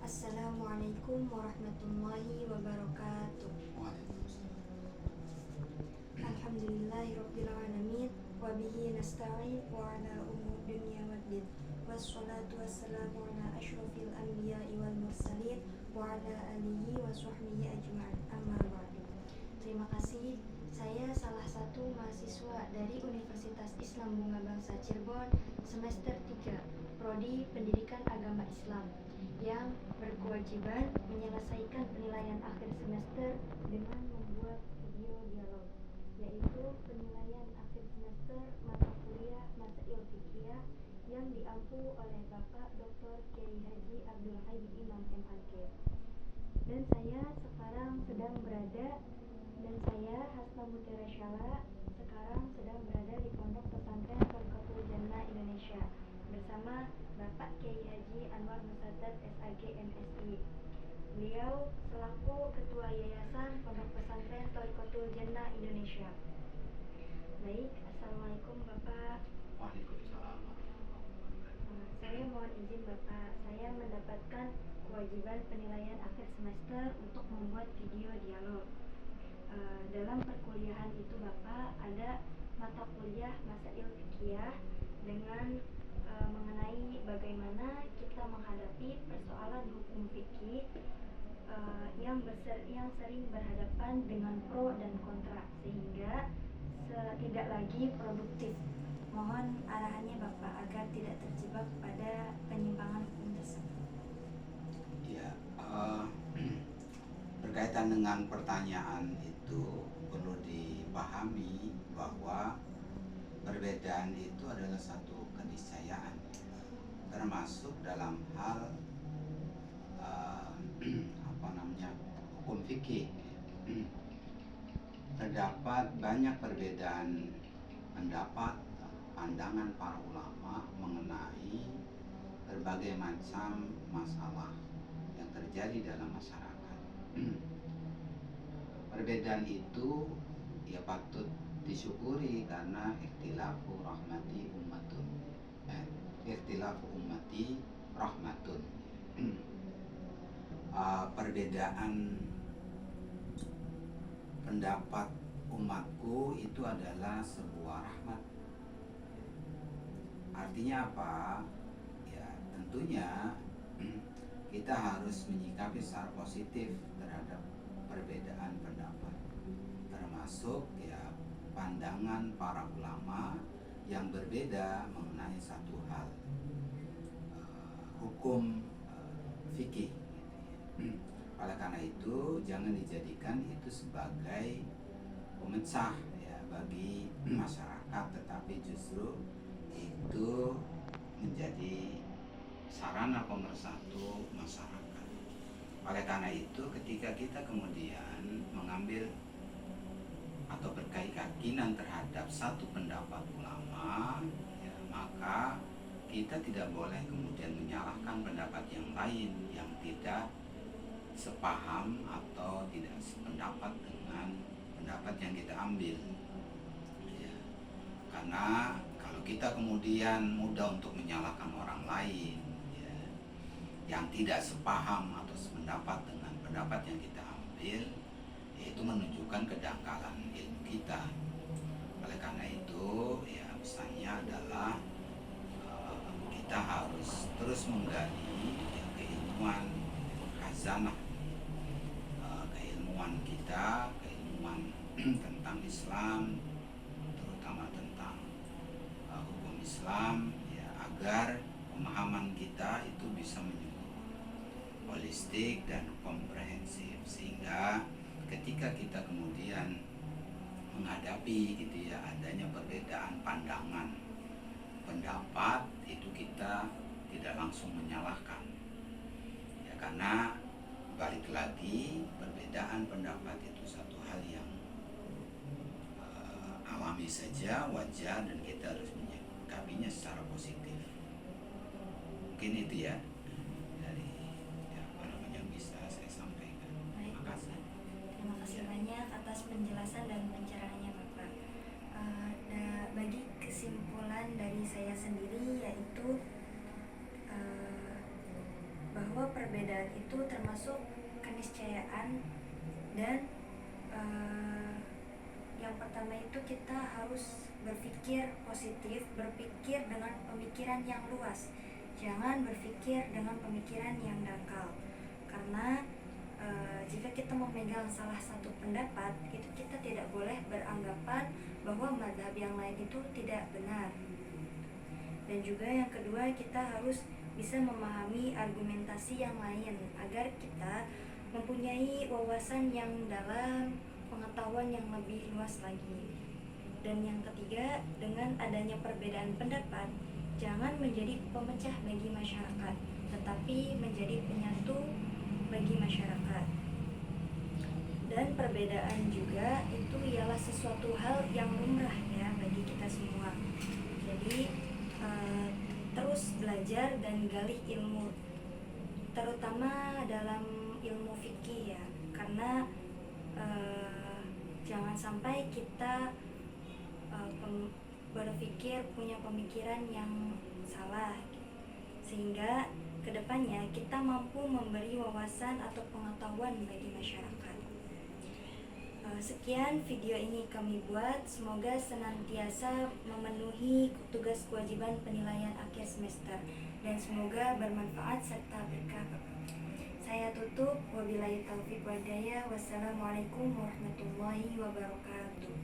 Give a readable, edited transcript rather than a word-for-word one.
Assalamualaikum warahmatullahi wabarakatuh. Alhamdulillahirrabbilalamin. Wabihi nasta'in wa ala umur dunia waddin. Wassalatu wassalamu ala ashrafil anbiya'i wal mursalin wa ala alihi wa sahbihi ajma'in. Amma ba'du. Terima kasih. Saya salah satu mahasiswa dari Universitas Islam Bunga Bangsa Cirebon semester 3 Prodi Pendidikan Agama Islam yang berkewajiban menyelesaikan penilaian akhir semester dengan membuat video dialog, yaitu penilaian akhir semester mata kuliah Masail Fiqhiyah yang diampu oleh Bapak Dr. Kiai Haji Abdul Hayy Imam MAG. Dan saya Hasna Mutiara Syala sekarang sedang berada di Pondok Pesantren Thariqatul Jannah Indonesia bersama Bapak Kiai Haji Anwar Musaddad SAG MSI. Beliau selaku Ketua Yayasan Pondok Pesantren Thariqatul Jannah Indonesia. Baik, Assalamualaikum Bapak. Waalaikumsalam. Saya mohon izin Bapak, saya mendapatkan kewajiban penilaian akhir semester untuk membuat video dialog. Dalam perkuliahan itu Bapak ada mata kuliah Masail Fiqhiyah dengan mengenai bagaimana kita menghadapi persoalan hukum fikih yang sering berhadapan dengan pro dan kontra sehingga tidak lagi produktif. Mohon arahannya Bapak agar tidak terjebak pada penyimpangan hukum tersebut. Ya, berkaitan dengan pertanyaan itu perlu dipahami bahwa perbedaan itu adalah satu keniscayaan, termasuk dalam hal hukum fikih. Terdapat banyak perbedaan pendapat, pandangan para ulama mengenai berbagai macam masalah yang terjadi dalam masyarakat. Perbedaan itu ya patut disyukuri karena ikhtilafu rahmati ummatun. Ikhtilafu ummati rahmatun. Perbedaan pendapat umatku itu adalah sebuah rahmat. Artinya apa? Ya tentunya kita harus menyikapi secara positif terhadap perbedaan pendapat, termasuk ya pandangan para ulama yang berbeda mengenai satu hal, hukum fikih. Oleh karena itu jangan dijadikan itu sebagai pemecah ya bagi masyarakat, tetapi justru itu menjadi sarana pemersatu masyarakat. Oleh karena itu ketika kita kemudian mengambil atau berkeyakinan terhadap satu pendapat ulama ya, maka kita tidak boleh kemudian menyalahkan pendapat yang lain yang tidak sepaham atau tidak sependapat dengan pendapat yang kita ambil ya. Karena kalau kita kemudian mudah untuk menyalahkan orang lain ya, yang tidak sepaham atau sependapat dengan pendapat yang kita ambil, itu menunjukkan kedangkalan ilmu kita. Oleh karena itu ya misalnya adalah kita harus terus menggali ya, keilmuan khazanah keilmuan kita, keilmuan tentang Islam, terutama tentang hukum Islam ya, agar pemahaman kita itu bisa menyeluruh, holistik dan komprehensif, sehingga ketika kita kemudian menghadapi gitu ya adanya perbedaan pandangan pendapat, itu kita tidak langsung menyalahkan ya, karena balik lagi perbedaan pendapat itu satu hal yang alami saja, wajar, dan kita harus menyikapinya secara positif. Mungkin itu ya dari yang bisa saya sampaikan. Terima kasih Ya. banyak atas penjelasan dan pencerahannya Bapak. Bagi kesimpulan dari saya sendiri yaitu bahwa perbedaan itu termasuk keniscayaan dan yang pertama itu kita harus berpikir positif, berpikir dengan pemikiran yang luas, jangan berpikir dengan pemikiran yang dangkal. Karena jika kita memegang salah satu pendapat, itu kita tidak boleh beranggapan bahwa mazhab yang lain itu tidak benar. Dan juga yang kedua, kita harus bisa memahami argumentasi yang lain agar kita mempunyai wawasan yang dalam, pengetahuan yang lebih luas lagi. Dan yang ketiga, dengan adanya perbedaan pendapat, jangan menjadi pemecah bagi masyarakat, tetapi menjadi penyatu bagi masyarakat. Dan perbedaan juga itu ialah sesuatu hal yang lumrah ya bagi kita semua. Jadi terus belajar dan gali ilmu, terutama dalam ilmu fikih ya, karena jangan sampai kita berpikir punya pemikiran yang salah, sehingga kedepannya kita mampu memberi wawasan atau pengetahuan bagi masyarakat. Sekian video ini kami buat, semoga senantiasa memenuhi tugas kewajiban penilaian akhir semester dan semoga bermanfaat serta berkah. Saya tutup, wabillahi taufiq wal hidayah. Wassalamualaikum warahmatullahi wabarakatuh.